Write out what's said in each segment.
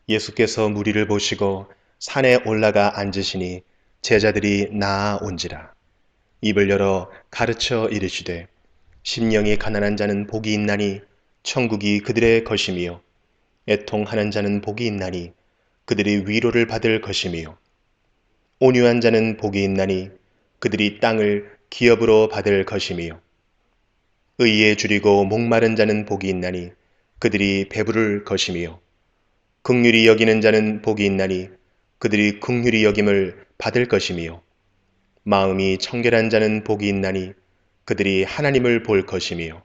예수께서 무리를 보시고 산에 올라가 앉으시니 제자들이 나아온지라. 입을 열어 가르쳐 이르시되 심령이 가난한 자는 복이 있나니 천국이 그들의 것이며, 애통하는 자는 복이 있나니 그들이 위로를 받을 것이며, 온유한 자는 복이 있나니 그들이 땅을 기업으로 받을 것이며, 의에 줄이고 목마른 자는 복이 있나니 그들이 배부를 것이며, 긍휼히 여기는 자는 복이 있나니 그들이 긍휼히 여김을 받을 것이며, 마음이 청결한 자는 복이 있나니 그들이 하나님을 볼 것이며,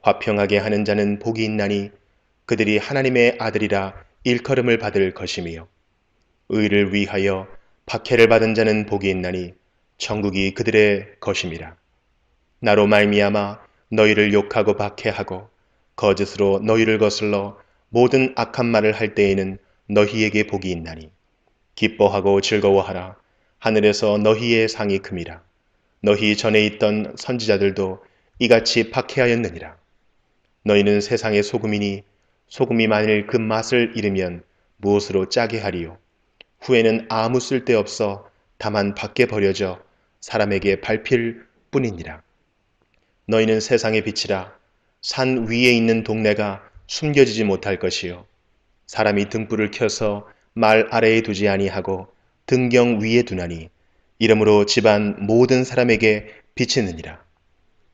화평하게 하는 자는 복이 있나니 그들이 하나님의 아들이라 일컬음을 받을 것이며, 의를 위하여 박해를 받은 자는 복이 있나니 천국이 그들의 것임이라. 나로 말미암아 너희를 욕하고 박해하고 거짓으로 너희를 거슬러 모든 악한 말을 할 때에는 너희에게 복이 있나니 기뻐하고 즐거워하라. 하늘에서 너희의 상이 큼이라. 너희 전에 있던 선지자들도 이같이 박해하였느니라. 너희는 세상의 소금이니 소금이 만일 그 맛을 잃으면 무엇으로 짜게 하리요. 후에는 아무 쓸데없어 다만 밖에 버려져 사람에게 밟힐 뿐이니라. 너희는 세상의 빛이라. 산 위에 있는 동네가 숨겨지지 못할 것이요, 사람이 등불을 켜서 말 아래에 두지 아니하고 등경 위에 두나니 이러므로 집안 모든 사람에게 비치느니라.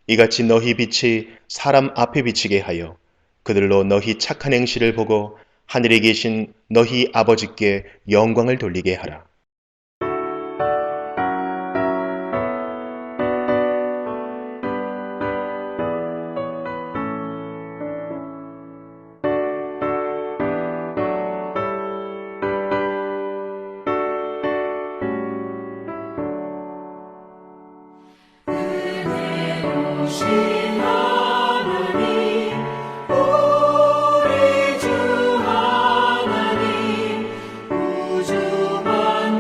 이같이 너희 빛이 사람 앞에 비치게 하여 그들로 너희 착한 행실을 보고 하늘에 계신 너희 아버지께 영광을 돌리게 하라. 우주 만물을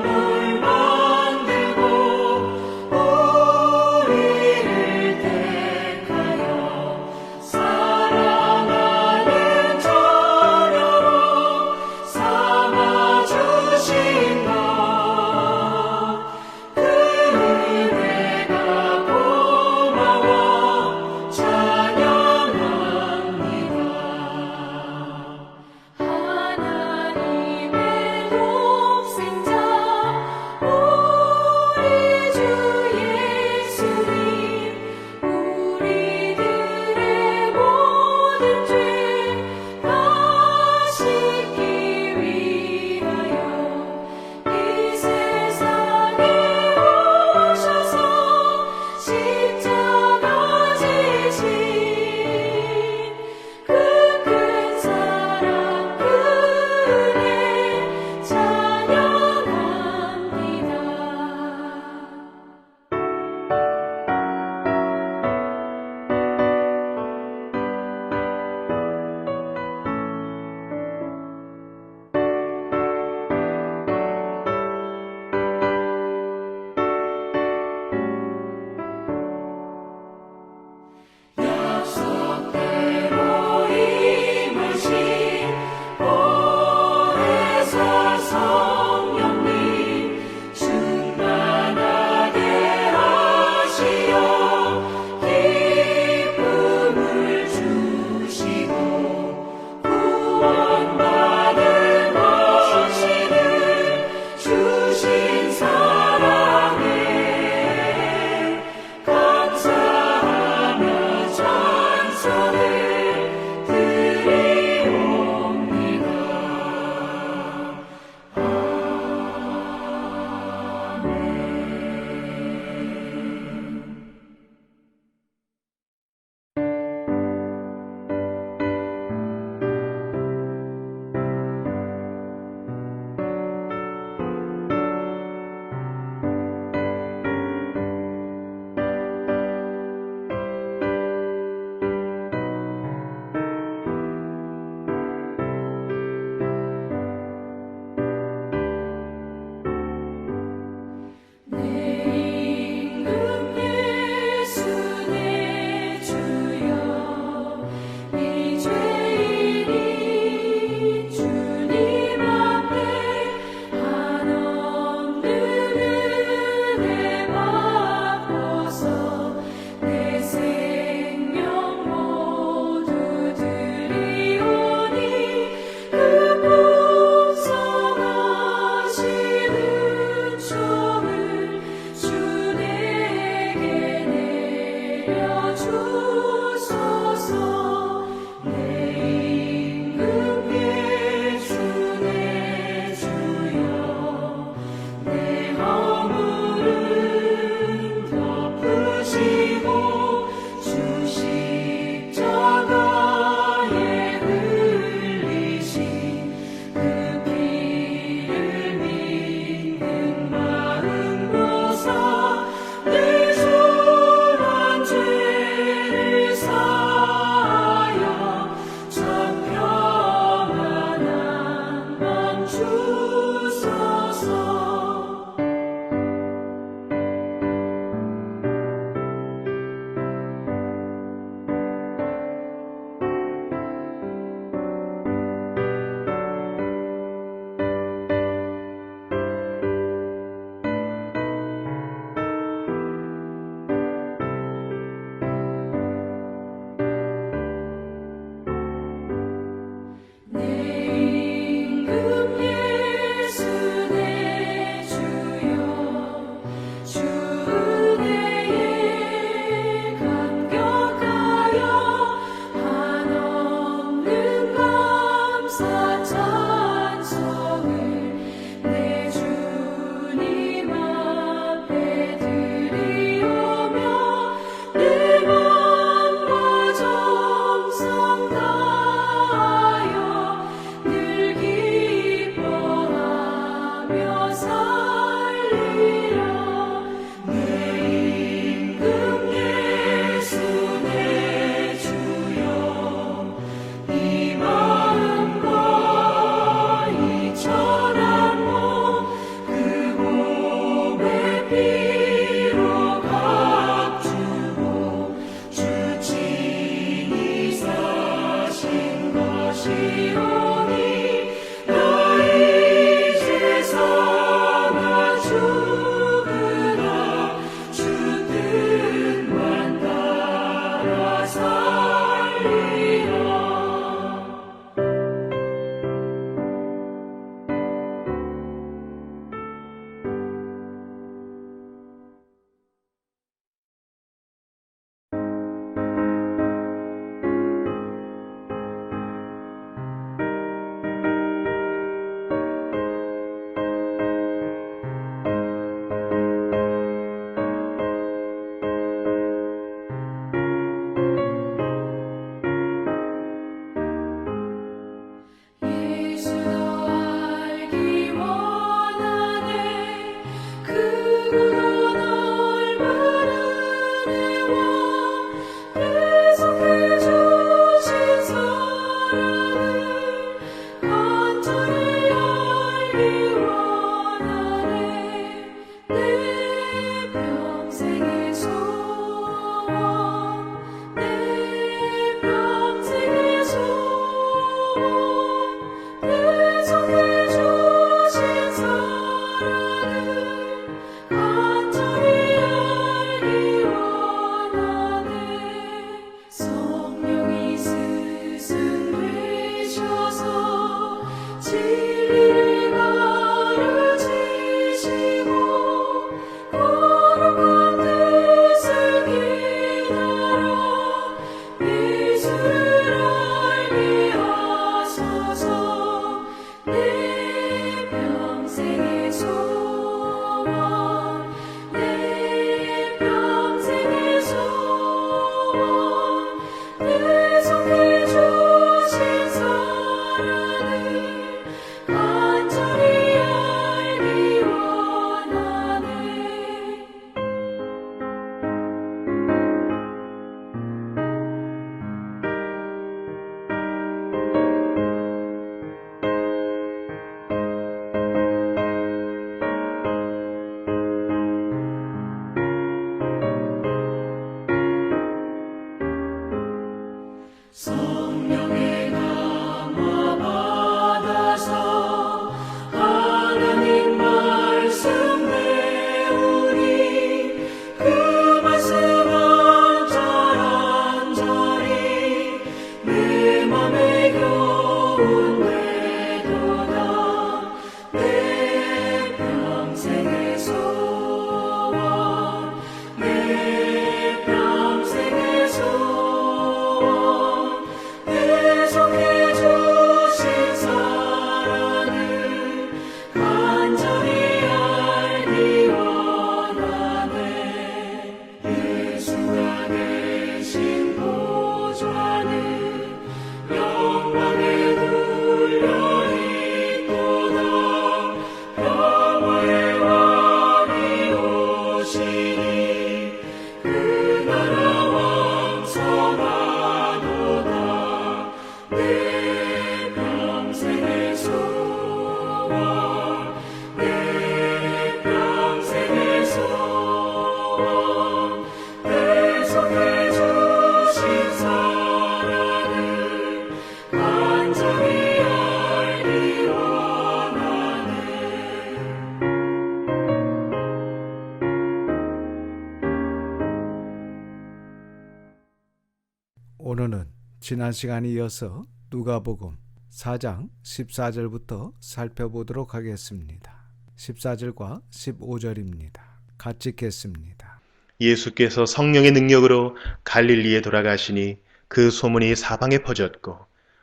오늘은 지난 시간에 이어서 누가복음 4장 14절부터 살펴보도록 하겠습니다. 14절과 15절입니다. 같이 읽겠습니다. 예수께서 성령의 능력으로 갈릴리에 돌아가시니 그 소문이 사방에 퍼졌고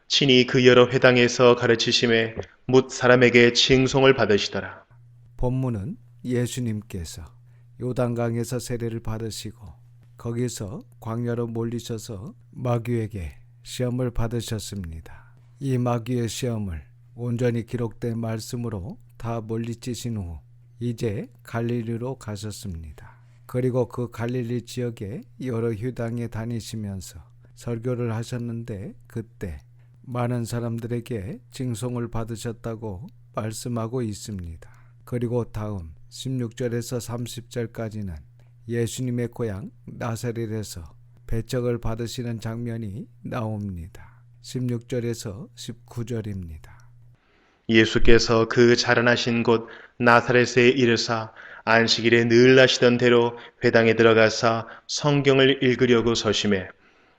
친히 그 여러 회당에서 가르치심에 뭇 사람에게 칭송을 받으시더라. 본문은 예수님께서 요단강에서 세례를 받으시고 거기서 광야로 몰리셔서 마귀에게 시험을 받으셨습니다. 이 마귀의 시험을 온전히 기록된 말씀으로 다 물리치신 후 이제 갈릴리로 가셨습니다. 그리고 그 갈릴리 지역에 여러 회당에 다니시면서 설교를 하셨는데 그때 많은 사람들에게 징송을 받으셨다고 말씀하고 있습니다. 그리고 다음 16절에서 30절까지는 예수님의 고향 나사렛에서 배척을 받으시는 장면이 나옵니다. 16절에서 19절입니다. 예수께서 그 자라나신 곳 나사렛에 이르사 안식일에 늘 하시던 대로 회당에 들어가사 성경을 읽으려고 서심해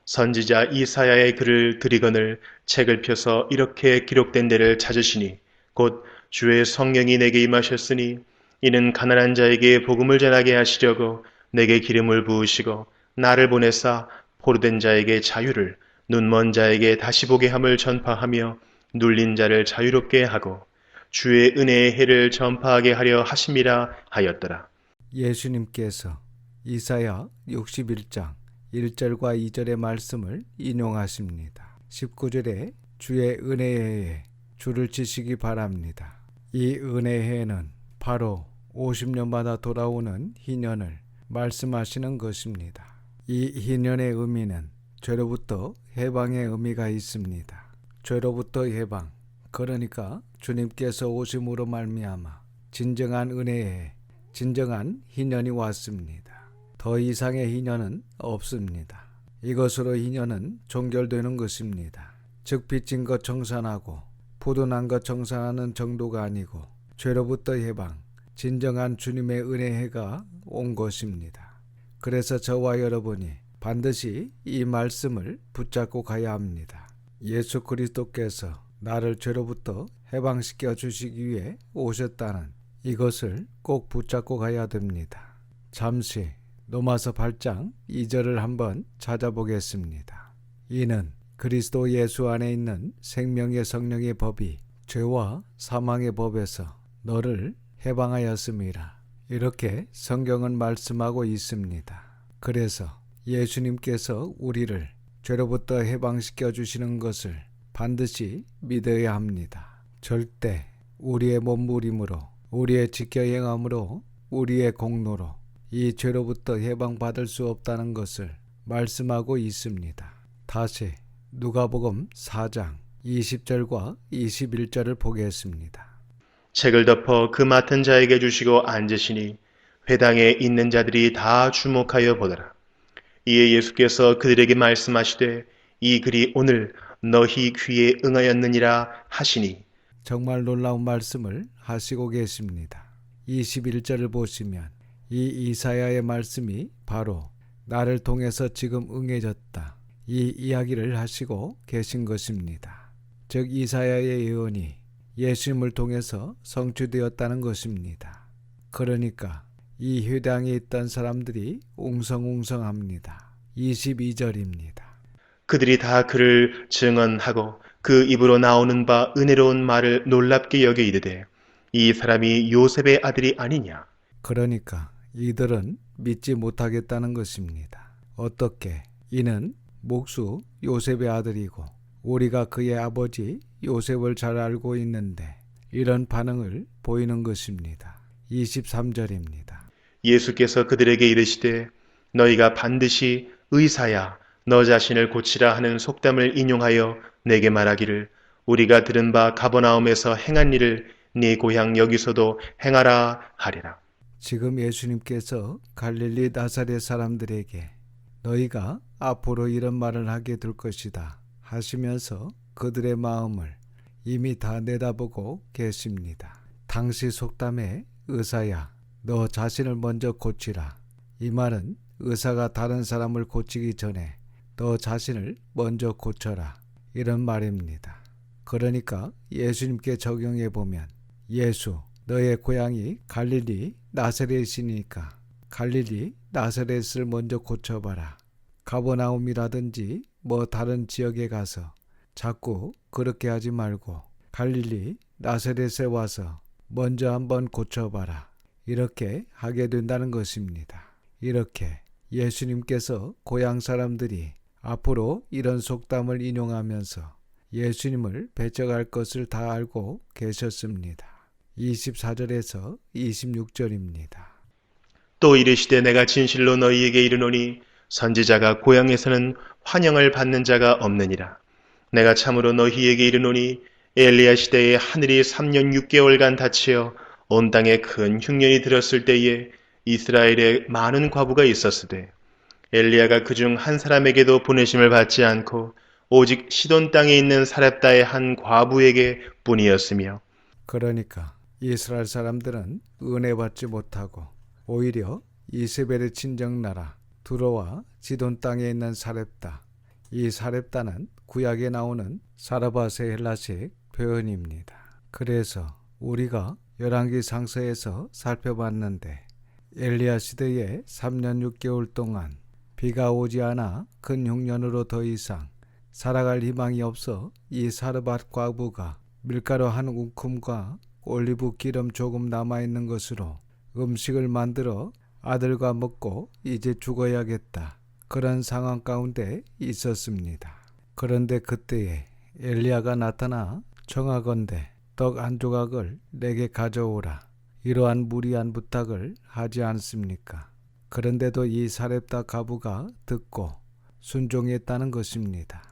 선지자 이사야의 글을 들이거늘 책을 펴서 이렇게 기록된 데를 찾으시니 곧 주의 성령이 내게 임하셨으니 이는 가난한 자에게 복음을 전하게 하시려고 내게 기름을 부으시고 나를 보내사 포로된 자에게 자유를 눈먼 자에게 다시 보게 함을 전파하며 눌린 자를 자유롭게 하고 주의 은혜의 해를 전파하게 하려 하심이라 하였더라. 예수님께서 이사야 61장 1절과 2절의 말씀을 인용하십니다. 19절에 주의 은혜의 해에 줄을 치시기 바랍니다. 이 은혜의 해는 바로 50년마다 돌아오는 희년을 말씀하시는 것입니다. 이 희년의 의미는 죄로부터 해방의 의미가 있습니다. 죄로부터 해방, 그러니까 주님께서 오심으로 말미암아 진정한 은혜에 진정한 희년이 왔습니다. 더 이상의 희년은 없습니다. 이것으로 희년은 종결되는 것입니다. 즉 빚진 것 청산하고 부도난 것 청산하는 정도가 아니고 죄로부터 해방, 진정한 주님의 은혜가 온 것입니다. 그래서 저와 여러분이 반드시 이 말씀을 붙잡고 가야 합니다. 예수 그리스도께서 나를 죄로부터 해방시켜 주시기 위해 오셨다는 이것을 꼭 붙잡고 가야 됩니다. 잠시 로마서 8장 2절을 한번 찾아보겠습니다. 이는 그리스도 예수 안에 있는 생명의 성령의 법이 죄와 사망의 법에서 너를 해방하였음이라. 이렇게 성경은 말씀하고 있습니다. 그래서 예수님께서 우리를 죄로부터 해방시켜 주시는 것을 반드시 믿어야 합니다. 절대 우리의 몸부림으로, 우리의 지켜 행함으로, 우리의 공로로 이 죄로부터 해방받을 수 없다는 것을 말씀하고 있습니다. 다시 누가복음 4장 20절과 21절을 보겠습니다. 책을 덮어 그 맡은 자에게 주시고 앉으시니 회당에 있는 자들이 다 주목하여 보더라. 이에 예수께서 그들에게 말씀하시되 이 글이 오늘 너희 귀에 응하였느니라 하시니. 정말 놀라운 말씀을 하시고 계십니다. 21절을 보시면 이 이사야의 말씀이 바로 나를 통해서 지금 응해졌다. 이 이야기를 하시고 계신 것입니다. 즉 이사야의 예언이 예수님을 통해서 성취되었다는 것입니다. 그러니까 이 회당에 있던 사람들이 웅성웅성합니다. 22절입니다. 그들이 다 그를 증언하고 그 입으로 나오는 바 은혜로운 말을 놀랍게 여겨 이르되 이 사람이 요셉의 아들이 아니냐. 그러니까 이들은 믿지 못하겠다는 것입니다. 어떻게? 이는 목수 요셉의 아들이고 우리가 그의 아버지 요셉을 잘 알고 있는데 이런 반응을 보이는 것입니다. 23절입니다. 예수께서 그들에게 이르시되 너희가 반드시 의사야 너 자신을 고치라 하는 속담을 인용하여 내게 말하기를 우리가 들은 바 가버나움에서 행한 일을 네 고향 여기서도 행하라 하리라. 지금 예수님께서 갈릴리 나사렛 사람들에게 너희가 앞으로 이런 말을 하게 될 것이다 하시면서 그들의 마음을 이미 다 내다보고 계십니다. 당시 속담에 의사야 너 자신을 먼저 고치라. 이 말은 의사가 다른 사람을 고치기 전에 너 자신을 먼저 고쳐라. 이런 말입니다. 그러니까 예수님께 적용해 보면 예수, 너의 고향이 갈릴리 나사렛이니까 갈릴리 나사렛을 먼저 고쳐봐라. 가버나움이라든지 뭐 다른 지역에 가서 자꾸 그렇게 하지 말고 갈릴리 나사렛에 와서 먼저 한번 고쳐봐라. 이렇게 하게 된다는 것입니다. 이렇게 예수님께서 고향 사람들이 앞으로 이런 속담을 인용하면서 예수님을 배척할 것을 다 알고 계셨습니다. 24절에서 26절입니다. 또 이르시되 내가 진실로 너희에게 이르노니 선지자가 고향에서는 환영을 받는 자가 없느니라. 내가 참으로 너희에게 이르노니 엘리야 시대에 하늘이 3년 6개월간 닫히어 온 땅에 큰 흉년이 들었을 때에 이스라엘에 많은 과부가 있었으되 엘리야가 그중 한 사람에게도 보내심을 받지 않고 오직 시돈 땅에 있는 사렙다의 한 과부에게 뿐이었으며. 그러니까 이스라엘 사람들은 은혜 받지 못하고 오히려 이세벨의 친정나라 두로와 지돈 땅에 있는 사렙다, 이 사렙다는 구약에 나오는 사르밧의 헬라식 표현입니다. 그래서 우리가 열왕기 상서에서 살펴봤는데 엘리야 시대에 3년 6개월 동안 비가 오지 않아 큰 흉년으로 더 이상 살아갈 희망이 없어 이 사르밧 과부가 밀가루 한 움큼과 올리브 기름 조금 남아있는 것으로 음식을 만들어 아들과 먹고 이제 죽어야겠다. 그런 상황 가운데 있었습니다. 그런데 그때에 엘리야가 나타나 청하건대 떡 한 조각을 내게 가져오라. 이러한 무리한 부탁을 하지 않습니까? 그런데도 이 사렙다 과부가 듣고 순종했다는 것입니다.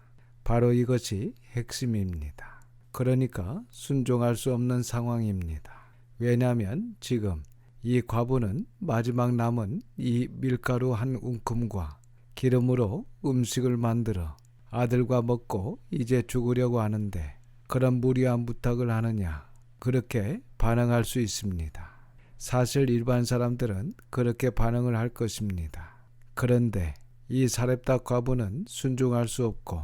바로 이것이 핵심입니다. 그러니까 순종할 수 없는 상황입니다. 왜냐하면 지금 이 과부는 마지막 남은 이 밀가루 한 움큼과 기름으로 음식을 만들어 아들과 먹고 이제 죽으려고 하는데 그런 무리한 부탁을 하느냐? 그렇게 반응할 수 있습니다. 사실 일반 사람들은 그렇게 반응을 할 것입니다. 그런데 이 사렙다 과부는 순종할 수 없고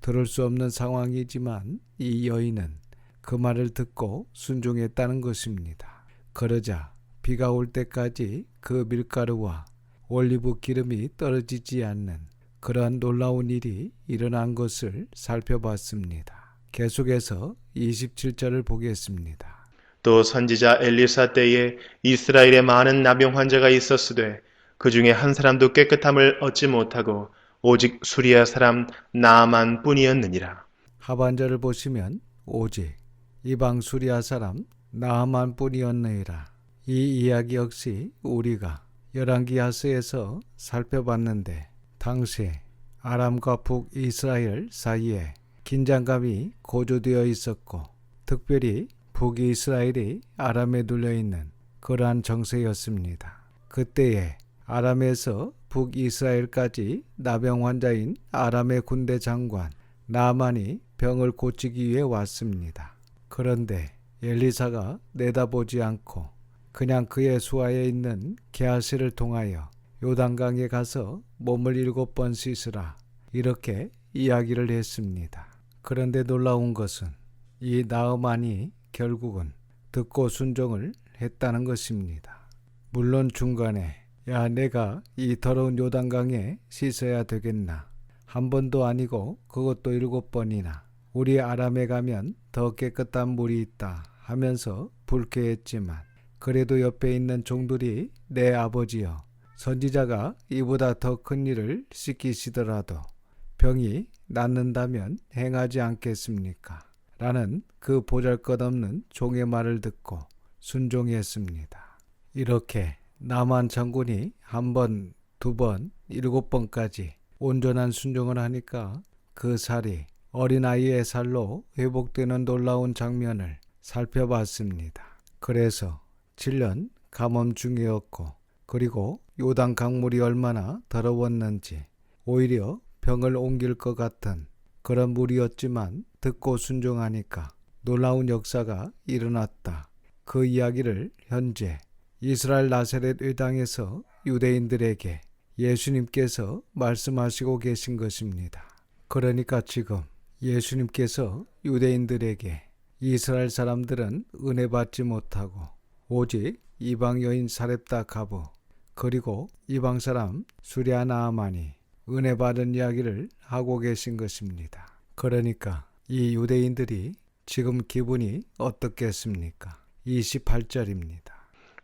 들을 수 없는 상황이지만 이 여인은 그 말을 듣고 순종했다는 것입니다. 그러자 비가 올 때까지 그 밀가루와 올리브 기름이 떨어지지 않는 그러한 놀라운 일이 일어난 것을 살펴봤습니다. 계속해서 27절을 보겠습니다. 또 선지자 엘리사 때에 이스라엘에 많은 나병 환자가 있었으되 그 중에 한 사람도 깨끗함을 얻지 못하고 오직 수리아 사람 나아만 뿐이었느니라. 하반절을 보시면 오직 이방 수리아 사람 나아만 뿐이었느니라. 이 이야기 역시 우리가 열왕기 하스에서 살펴봤는데 당시 아람과 북이스라엘 사이에 긴장감이 고조되어 있었고 특별히 북이스라엘이 아람에 눌려있는 그러한 정세였습니다. 그때에 아람에서 북이스라엘까지 나병 환자인 아람의 군대 장관 나아만이 병을 고치기 위해 왔습니다. 그런데 엘리사가 내다보지 않고 그냥 그의 수하에 있는 게하시를 통하여 요단강에 가서 몸을 7번 씻으라 이렇게 이야기를 했습니다. 그런데 놀라운 것은 이 나아만이 결국은 듣고 순종을 했다는 것입니다. 물론 중간에 야 내가 이 더러운 요단강에 씻어야 되겠나? 한 번도 아니고 그것도 7번이나 우리 아람에 가면 더 깨끗한 물이 있다 하면서 불쾌했지만 그래도 옆에 있는 종들이 내 아버지여 선지자가 이보다 더 큰 일을 시키시더라도 병이 낫는다면 행하지 않겠습니까? 라는 그 보잘것없는 종의 말을 듣고 순종했습니다. 이렇게 나만 장군이 한 번, 2번, 7번까지 온전한 순종을 하니까 그 살이 어린아이의 살로 회복되는 놀라운 장면을 살펴봤습니다. 그래서 7년 감염 중이었고 그리고 요단 강물이 얼마나 더러웠는지 오히려 병을 옮길 것 같은 그런 물이었지만 듣고 순종하니까 놀라운 역사가 일어났다. 그 이야기를 현재 이스라엘 나사렛 회당에서 유대인들에게 예수님께서 말씀하시고 계신 것입니다. 그러니까 지금 예수님께서 유대인들에게 이스라엘 사람들은 은혜 받지 못하고 오직 이방 여인 사렙다 가부 그리고 이방 사람 수랴 나아만이 은혜 받은 이야기를 하고 계신 것입니다. 그러니까 이 유대인들이 지금 기분이 어떻겠습니까? 28절입니다.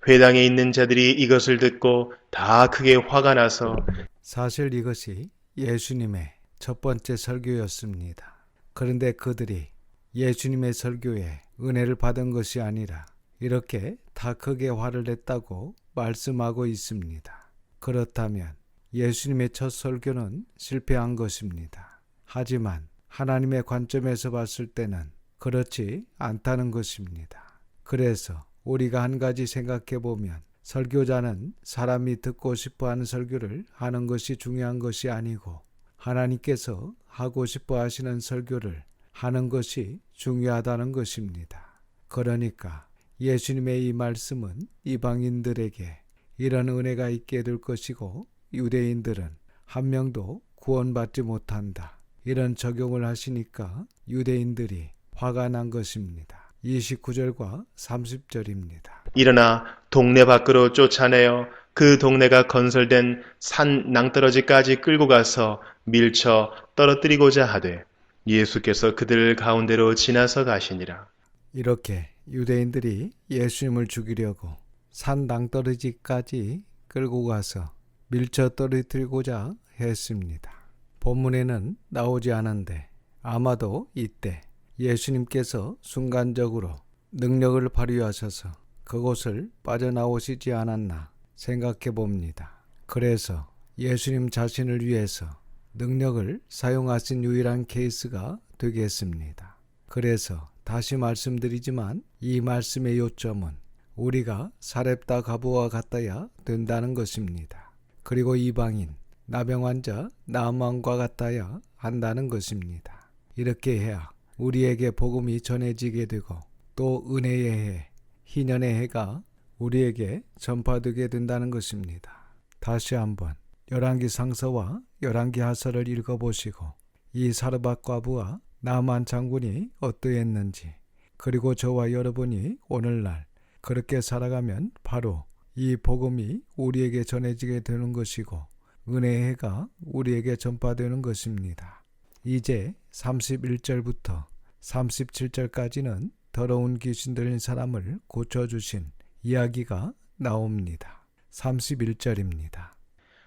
회당에 있는 자들이 이것을 듣고 다 크게 화가 나서 사실 이것이 예수님의 첫 번째 설교였습니다. 그런데 그들이 예수님의 설교에 은혜를 받은 것이 아니라 이렇게 다 크게 화를 냈다고 말씀하고 있습니다. 그렇다면 예수님의 첫 설교는 실패한 것입니다. 하지만 하나님의 관점에서 봤을 때는 그렇지 않다는 것입니다. 그래서 우리가 한 가지 생각해 보면 설교자는 사람이 듣고 싶어하는 설교를 하는 것이 중요한 것이 아니고 하나님께서 하고 싶어 하시는 설교를 하는 것이 중요하다는 것입니다. 그러니까 예수님의 이 말씀은 이방인들에게 이런 은혜가 있게 될 것이고 유대인들은 한 명도 구원받지 못한다. 이런 적용을 하시니까 유대인들이 화가 난 것입니다. 29절과 30절입니다. 일어나 동네 밖으로 쫓아내어 그 동네가 건설된 산 낭떠러지까지 끌고 가서 밀쳐 떨어뜨리고자 하되 예수께서 그들 가운데로 지나서 가시니라. 이렇게 유대인들이 예수님을 죽이려고 산 낭떠러지까지 끌고 가서 밀쳐 떨어뜨리고자 했습니다. 본문에는 나오지 않은데 아마도 이때 예수님께서 순간적으로 능력을 발휘하셔서 그곳을 빠져나오시지 않았나 생각해 봅니다. 그래서 예수님 자신을 위해서 능력을 사용하신 유일한 케이스가 되겠습니다. 그래서 다시 말씀드리지만 이 말씀의 요점은 우리가 사렙다 가부와 같아야 된다는 것입니다. 그리고 이방인, 나병 환자 나아만과 같아야 한다는 것입니다. 이렇게 해야 우리에게 복음이 전해지게 되고 또 은혜의 해, 희년의 해가 우리에게 전파되게 된다는 것입니다. 다시 한번 열왕기 상서와 열왕기 하서를 읽어보시고 이 사르밧 과부와 나만 장군이 어떠했는지 그리고 저와 여러분이 오늘날 그렇게 살아가면 바로 이 복음이 우리에게 전해지게 되는 것이고 은혜의 해가 우리에게 전파되는 것입니다. 이제 31절부터 37절까지는 더러운 귀신 들린 사람을 고쳐주신 이야기가 나옵니다. 31절입니다.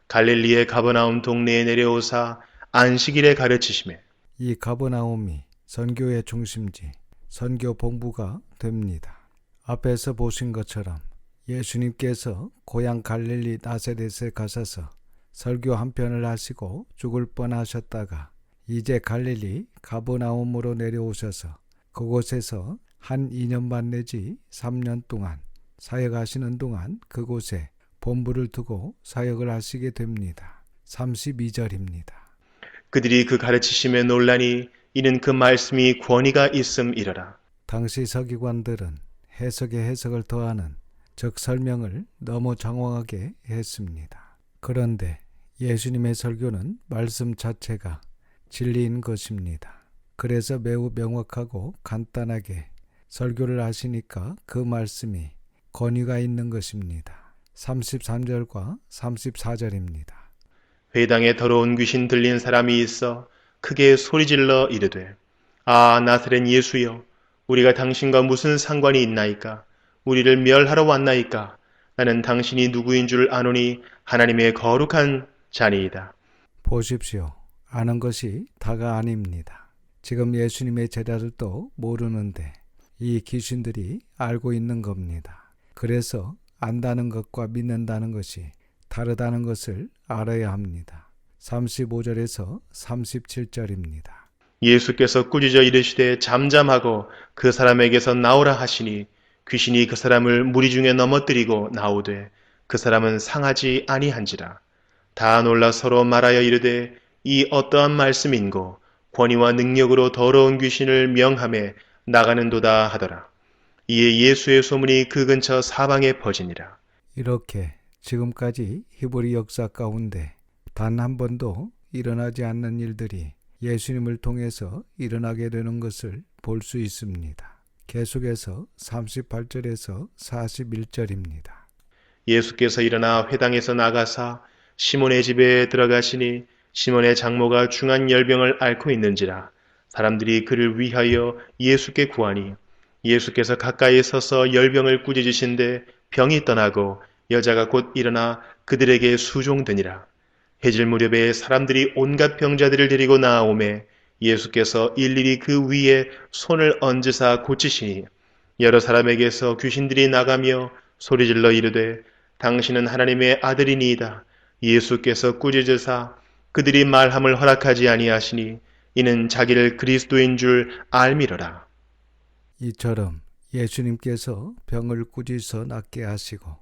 갈릴리의 가버나움 동네에 내려오사 안식일에 가르치시매 이 가버나움이 선교의 중심지, 선교 본부가 됩니다. 앞에서 보신 것처럼 예수님께서 고향 갈릴리 나사렛에 가셔서 설교 한 편을 하시고 죽을 뻔하셨다가 이제 갈릴리 가버나움으로 내려오셔서 그곳에서 한 2년 반 내지 3년 동안 사역하시는 동안 그곳에 본부를 두고 사역을 하시게 됩니다. 32절입니다. 그들이 그 가르치심에 놀라니 이는 그 말씀이 권위가 있음이러라. 당시 서기관들은 해석에 해석을 더하는 즉 설명을 너무 장황하게 했습니다. 그런데 예수님의 설교는 말씀 자체가 진리인 것입니다. 그래서 매우 명확하고 간단하게 설교를 하시니까 그 말씀이 권위가 있는 것입니다. 33절과 34절입니다. 회당에 더러운 귀신 들린 사람이 있어 크게 소리질러 이르되 아 나사렛 예수여 우리가 당신과 무슨 상관이 있나이까 우리를 멸하러 왔나이까 나는 당신이 누구인 줄 아노니 하나님의 거룩한 자니이다. 보십시오. 아는 것이 다가 아닙니다. 지금 예수님의 제자들도 모르는데 이 귀신들이 알고 있는 겁니다. 그래서 안다는 것과 믿는다는 것이 다르다는 것을 알아야 합니다. 35절에서 37절입니다. 예수께서 꾸짖어 이르시되 잠잠하고 그 사람에게서 나오라 하시니 귀신이 그 사람을 무리 중에 넘어뜨리고 나오되 그 사람은 상하지 아니한지라. 다 놀라 서로 말하여 이르되 이 어떠한 말씀인고 권위와 능력으로 더러운 귀신을 명함에 나가는도다 하더라. 이에 예수의 소문이 그 근처 사방에 퍼지니라. 이렇게 지금까지 히브리 역사 가운데 단 한 번도 일어나지 않는 일들이 예수님을 통해서 일어나게 되는 것을 볼 수 있습니다. 계속해서 38절에서 41절입니다. 예수께서 일어나 회당에서 나가사 시몬의 집에 들어가시니 시몬의 장모가 중한 열병을 앓고 있는지라 사람들이 그를 위하여 예수께 구하니 예수께서 가까이 서서 열병을 꾸짖으신데 병이 떠나고 여자가 곧 일어나 그들에게 수종되니라. 해질 무렵에 사람들이 온갖 병자들을 데리고 나아오매 예수께서 일일이 그 위에 손을 얹으사 고치시니 여러 사람에게서 귀신들이 나가며 소리질러 이르되 당신은 하나님의 아들이니이다. 예수께서 꾸짖으사 그들이 말함을 허락하지 아니하시니 이는 자기를 그리스도인 줄 알미러라. 이처럼 예수님께서 병을 꾸짖어 낫게 하시고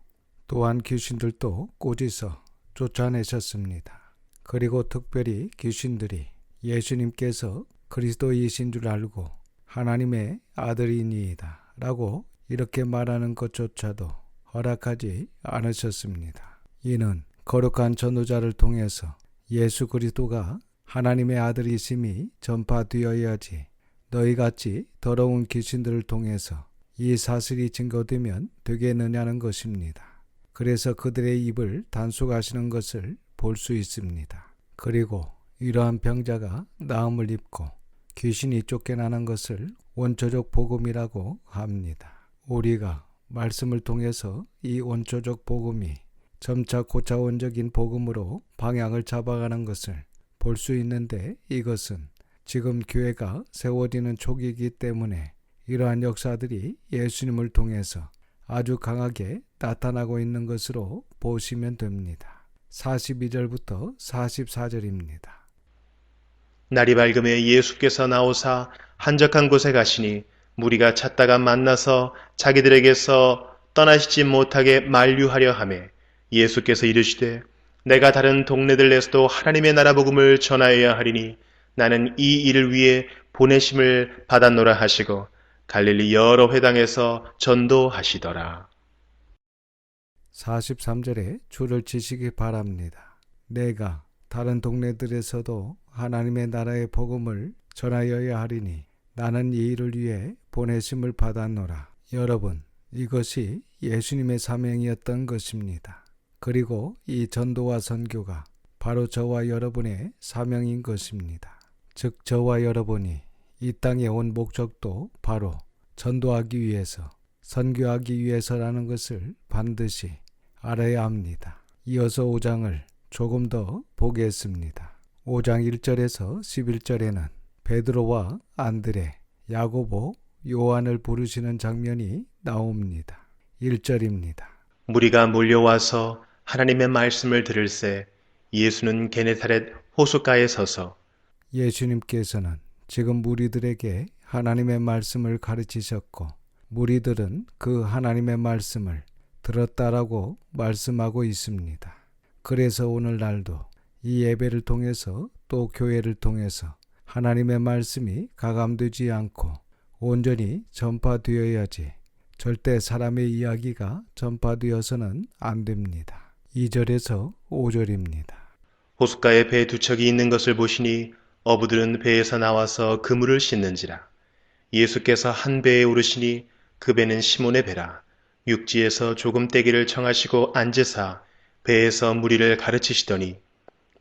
또한 귀신들도 꾸짖어 쫓아내셨습니다. 그리고 특별히 귀신들이 예수님께서 그리스도이신 줄 알고 하나님의 아들이니이다 라고 이렇게 말하는 것조차도 허락하지 않으셨습니다. 이는 거룩한 전도자를 통해서 예수 그리스도가 하나님의 아들이심이 전파되어야지 너희같이 더러운 귀신들을 통해서 이 사실이 증거되면 되겠느냐는 것입니다. 그래서 그들의 입을 단속하시는 것을 볼 수 있습니다. 그리고 이러한 병자가 나음을 입고 귀신이 쫓겨나는 것을 원초적 복음이라고 합니다. 우리가 말씀을 통해서 이 원초적 복음이 점차 고차원적인 복음으로 방향을 잡아가는 것을 볼 수 있는데 이것은 지금 교회가 세워지는 초기이기 때문에 이러한 역사들이 예수님을 통해서 아주 강하게 나타나고 있는 것으로 보시면 됩니다. 42절부터 44절입니다. 날이 밝음에 예수께서 나오사 한적한 곳에 가시니 무리가 찾다가 만나서 자기들에게서 떠나시지 못하게 만류하려 하매 예수께서 이르시되 내가 다른 동네들에서도 하나님의 나라 복음을 전하여야 하리니 나는 이 일을 위해 보내심을 받았노라 하시고 갈릴리 여러 회당에서 전도하시더라. 43절에 줄을 치시기 바랍니다. 내가 다른 동네들에서도 하나님의 나라의 복음을 전하여야 하리니 나는 이 일을 위해 보내심을 받았노라. 여러분, 이것이 예수님의 사명이었던 것입니다. 그리고 이 전도와 선교가 바로 저와 여러분의 사명인 것입니다. 즉 저와 여러분이 이 땅에 온 목적도 바로 전도하기 위해서, 선교하기 위해서라는 것을 반드시 알아야 합니다. 이어서 5장을 조금 더 보겠습니다. 5장 1절에서 11절에는 베드로와 안드레, 야고보, 요한을 부르시는 장면이 나옵니다. 1절입니다. 무리가 몰려와서 하나님의 말씀을 들을새 예수는 게네사렛 호숫가에 서서 예수님께서는 지금 무리들에게 하나님의 말씀을 가르치셨고 무리들은 그 하나님의 말씀을 들었다라고 말씀하고 있습니다. 그래서 오늘날도 이 예배를 통해서 또 교회를 통해서 하나님의 말씀이 가감되지 않고 온전히 전파되어야지 절대 사람의 이야기가 전파되어서는 안 됩니다. 2절에서 5절입니다. 호숫가에 배 두 척이 있는 것을 보시니 어부들은 배에서 나와서 그물을 씻는지라. 예수께서 한 배에 오르시니 그 배는 시몬의 배라. 육지에서 조금 떼기를 청하시고 앉으사 배에서 무리를 가르치시더니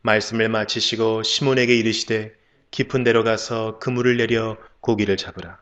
말씀을 마치시고 시몬에게 이르시되 깊은 데로 가서 그물을 내려 고기를 잡으라.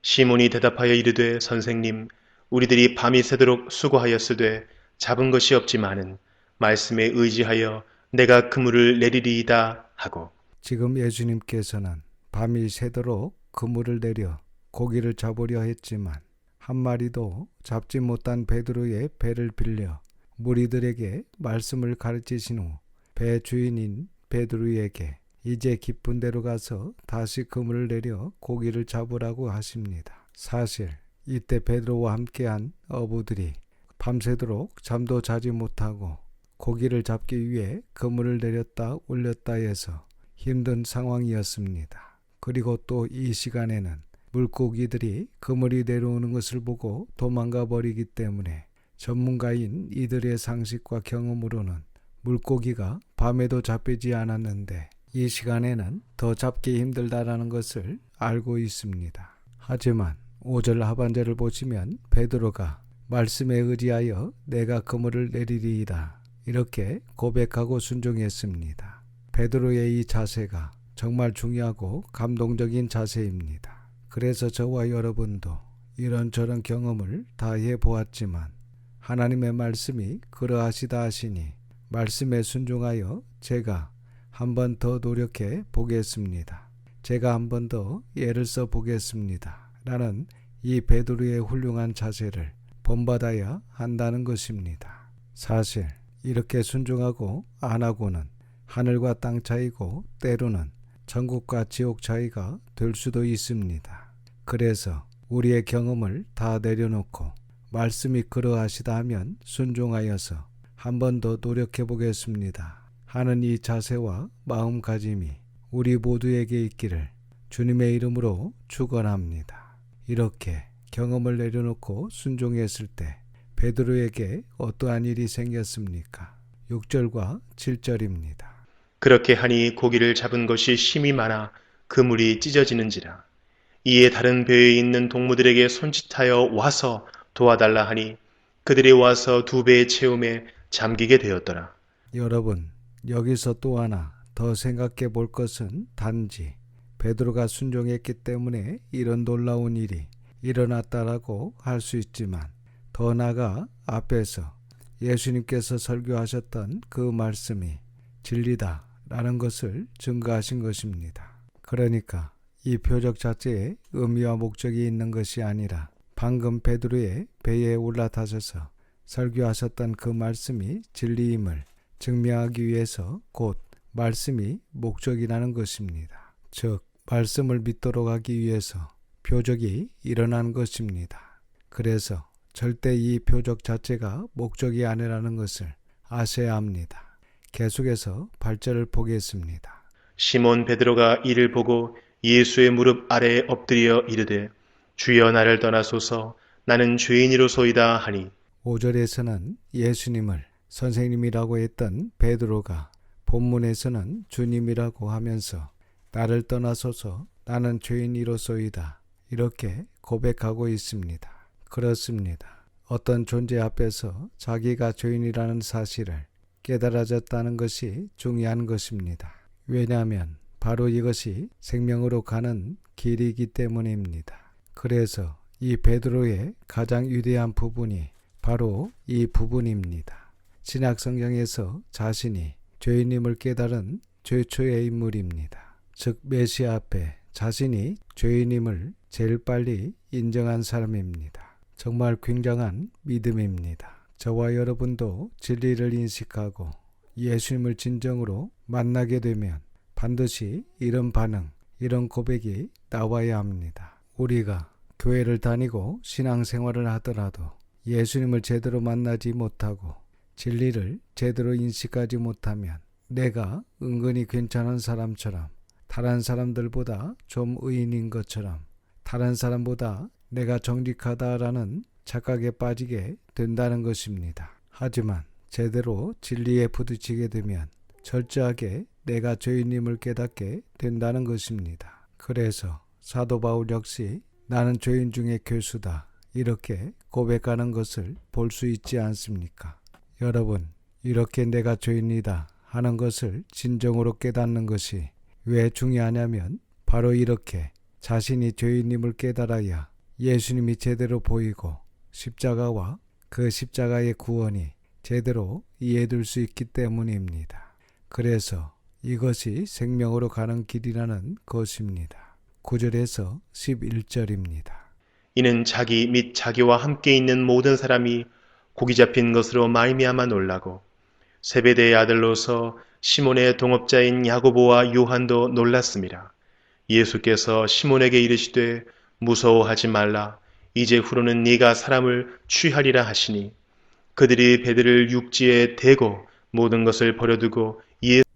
시몬이 대답하여 이르되 선생님 우리들이 밤이 새도록 수고하였으되 잡은 것이 없지만은 말씀에 의지하여 내가 그물을 내리리이다 하고. 지금 예수님께서는 밤이 새도록 그물을 내려 고기를 잡으려 했지만 한 마리도 잡지 못한 베드로의 배를 빌려 무리들에게 말씀을 가르치신 후 배 주인인 베드로에게 이제 깊은 데로 가서 다시 그물을 내려 고기를 잡으라고 하십니다. 사실 이때 베드로와 함께한 어부들이 밤새도록 잠도 자지 못하고 고기를 잡기 위해 그물을 내렸다 올렸다 해서 힘든 상황이었습니다. 그리고 또 이 시간에는 물고기들이 그물이 내려오는 것을 보고 도망가 버리기 때문에 전문가인 이들의 상식과 경험으로는 물고기가 밤에도 잡히지 않았는데 이 시간에는 더 잡기 힘들다라는 것을 알고 있습니다. 하지만 5절 하반절을 보시면 베드로가 말씀에 의지하여 내가 그물을 내리리이다 이렇게 고백하고 순종했습니다. 베드로의 이 자세가 정말 중요하고 감동적인 자세입니다. 그래서 저와 여러분도 이런저런 경험을 다 해보았지만 하나님의 말씀이 그러하시다 하시니 말씀에 순종하여 제가 한 번 더 노력해 보겠습니다. 제가 한 번 더 애를 써 보겠습니다. 라는 이 베드로의 훌륭한 자세를 본받아야 한다는 것입니다. 사실 이렇게 순종하고 안 하고는 하늘과 땅 차이고 때로는 천국과 지옥 차이가 될 수도 있습니다. 그래서 우리의 경험을 다 내려놓고 말씀이 그러하시다 하면 순종하여서 한 번 더 노력해 보겠습니다 하는 이 자세와 마음가짐이 우리 모두에게 있기를 주님의 이름으로 축원합니다. 이렇게 경험을 내려놓고 순종했을 때 베드로에게 어떠한 일이 생겼습니까? 6절과 7절입니다. 그렇게 하니 고기를 잡은 것이 심히 많아 그물이 찢어지는지라. 이에 다른 배에 있는 동무들에게 손짓하여 와서 도와달라 하니 그들이 와서 두 배의 채움에 잠기게 되었더라. 여러분, 여기서 또 하나 더 생각해 볼 것은 단지 베드로가 순종했기 때문에 이런 놀라운 일이 일어났다라고 할 수 있지만 더 나아가 앞에서 예수님께서 설교하셨던 그 말씀이 진리다라는 것을 증거하신 것입니다. 그러니까 이 표적 자체에 의미와 목적이 있는 것이 아니라 방금 베드로의 배에 올라타셔서 설교하셨던 그 말씀이 진리임을 증명하기 위해서 곧 말씀이 목적이라는 것입니다. 즉 말씀을 믿도록 하기 위해서 표적이 일어난 것입니다. 그래서 절대 이 표적 자체가 목적이 아니라는 것을 아셔야 합니다. 계속해서 8절을 보겠습니다. 시몬 베드로가 이를 보고 예수의 무릎 아래에 엎드려 이르되 주여 나를 떠나소서 나는 죄인이로소이다 하니 5절에서는 예수님을 선생님이라고 했던 베드로가 본문에서는 주님이라고 하면서 나를 떠나소서 나는 죄인이로소이다 이렇게 고백하고 있습니다. 그렇습니다. 어떤 존재 앞에서 자기가 죄인이라는 사실을 깨달아졌다는 것이 중요한 것입니다. 왜냐하면 바로 이것이 생명으로 가는 길이기 때문입니다. 그래서 이 베드로의 가장 위대한 부분이 바로 이 부분입니다. 신약 성경에서 자신이 죄인임을 깨달은 최초의 인물입니다. 즉 메시아 앞에 자신이 죄인임을 제일 빨리 인정한 사람입니다. 정말 굉장한 믿음입니다. 저와 여러분도 진리를 인식하고 예수님을 진정으로 만나게 되면 반드시 이런 반응, 이런 고백이 나와야 합니다. 우리가 교회를 다니고 신앙생활을 하더라도 예수님을 제대로 만나지 못하고 진리를 제대로 인식하지 못하면 내가 은근히 괜찮은 사람처럼 다른 사람들보다 좀 의인인 것처럼 다른 사람보다 내가 정직하다라는 착각에 빠지게 된다는 것입니다. 하지만 제대로 진리에 부딪히게 되면 철저하게 내가 죄인임을 깨닫게 된다는 것입니다. 그래서 사도 바울 역시 나는 죄인 중에 괴수다 이렇게 고백하는 것을 볼 수 있지 않습니까? 여러분, 이렇게 내가 죄인이다 하는 것을 진정으로 깨닫는 것이 왜 중요하냐면 바로 이렇게 자신이 죄인임을 깨달아야 예수님이 제대로 보이고 십자가와 그 십자가의 구원이 제대로 이해될 수 있기 때문입니다. 그래서 이것이 생명으로 가는 길이라는 것입니다. 9절에서 11절입니다. 이는 자기 및 자기와 함께 있는 모든 사람이 고기 잡힌 것으로 말미암아 놀라고 세베대의 아들로서 시몬의 동업자인 야고보와 요한도 놀랐습니다. 예수께서 시몬에게 이르시되 무서워하지 말라 이제 후로는 네가 사람을 취하리라 하시니 그들이 배들을 육지에 대고 모든 것을 버려두고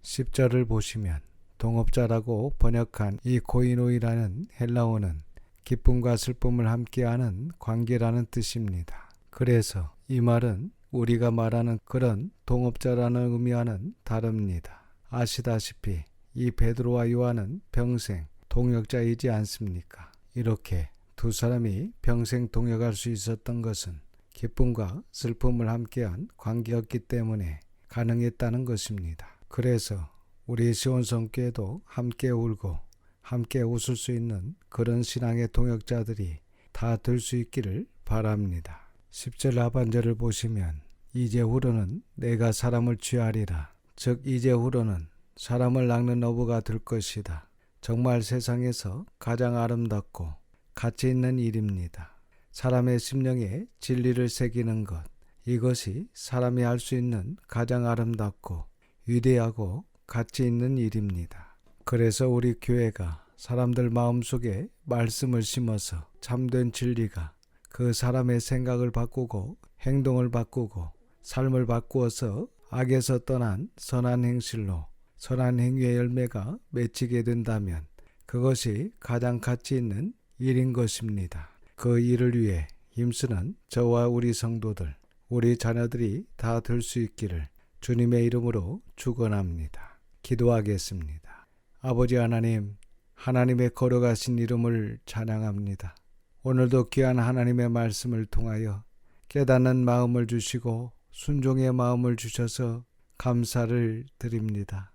10절을 보시면 동업자라고 번역한 이 코이노이라는 헬라어는 기쁨과 슬픔을 함께하는 관계라는 뜻입니다. 그래서 이 말은 우리가 말하는 그런 동업자라는 의미와는 다릅니다. 아시다시피 이 베드로와 요한은 평생 동역자이지 않습니까? 이렇게 두 사람이 평생 동역할 수 있었던 것은 기쁨과 슬픔을 함께한 관계였기 때문에 가능했다는 것입니다. 그래서 우리 시온성교회도 함께 울고 함께 웃을 수 있는 그런 신앙의 동역자들이 다 될 수 있기를 바랍니다. 10절 하반절을 보시면 이제후로는 내가 사람을 취하리라. 즉 이제후로는 사람을 낚는 어부가 될 것이다. 정말 세상에서 가장 아름답고 가치 있는 일입니다. 사람의 심령에 진리를 새기는 것, 이것이 사람이 할 수 있는 가장 아름답고 위대하고 가치 있는 일입니다. 그래서 우리 교회가 사람들 마음속에 말씀을 심어서 참된 진리가 그 사람의 생각을 바꾸고 행동을 바꾸고 삶을 바꾸어서 악에서 떠난 선한 행실로 선한 행위의 열매가 맺히게 된다면 그것이 가장 가치 있는 일인 것입니다. 그 일을 위해 힘쓰는 저와 우리 성도들, 우리 자녀들이 다 될 수 있기를 주님의 이름으로 축원합니다. 기도하겠습니다. 아버지 하나님, 하나님의 거룩하신 이름을 찬양합니다. 오늘도 귀한 하나님의 말씀을 통하여 깨닫는 마음을 주시고 순종의 마음을 주셔서 감사를 드립니다.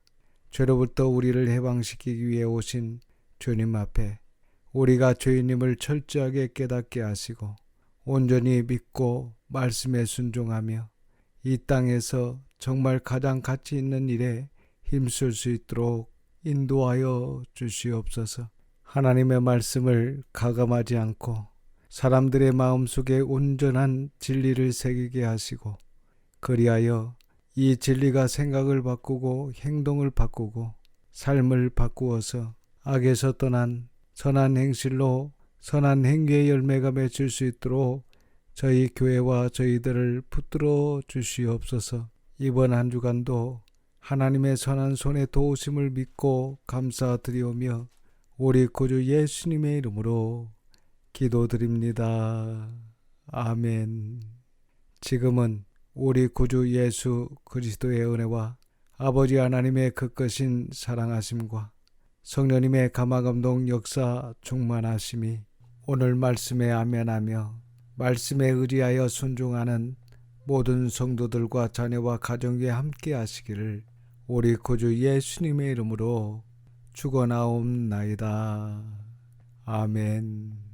죄로부터 우리를 해방시키기 위해 오신 주님 앞에 우리가 죄인임을 철저하게 깨닫게 하시고 온전히 믿고 말씀에 순종하며 이 땅에서 정말 가장 가치 있는 일에 힘쓸 수 있도록 인도하여 주시옵소서. 하나님의 말씀을 가감하지 않고 사람들의 마음속에 온전한 진리를 새기게 하시고 그리하여 이 진리가 생각을 바꾸고 행동을 바꾸고 삶을 바꾸어서 악에서 떠난 선한 행실로 선한 행위의 열매가 맺힐 수 있도록 저희 교회와 저희들을 붙들어 주시옵소서. 이번 한 주간도 하나님의 선한 손의 도우심을 믿고 감사드리오며 우리 구주 예수님의 이름으로 기도드립니다. 아멘. 지금은 우리 구주 예수 그리스도의 은혜와 아버지 하나님의 극거신 사랑하심과 성령님의 감화감동 역사 충만하심이 오늘 말씀에 아멘하며 말씀에 의지하여 순종하는 모든 성도들과 자녀와 가정 위에 함께 하시기를 우리 구주 예수님의 이름으로 축원하옵나이다. 아멘.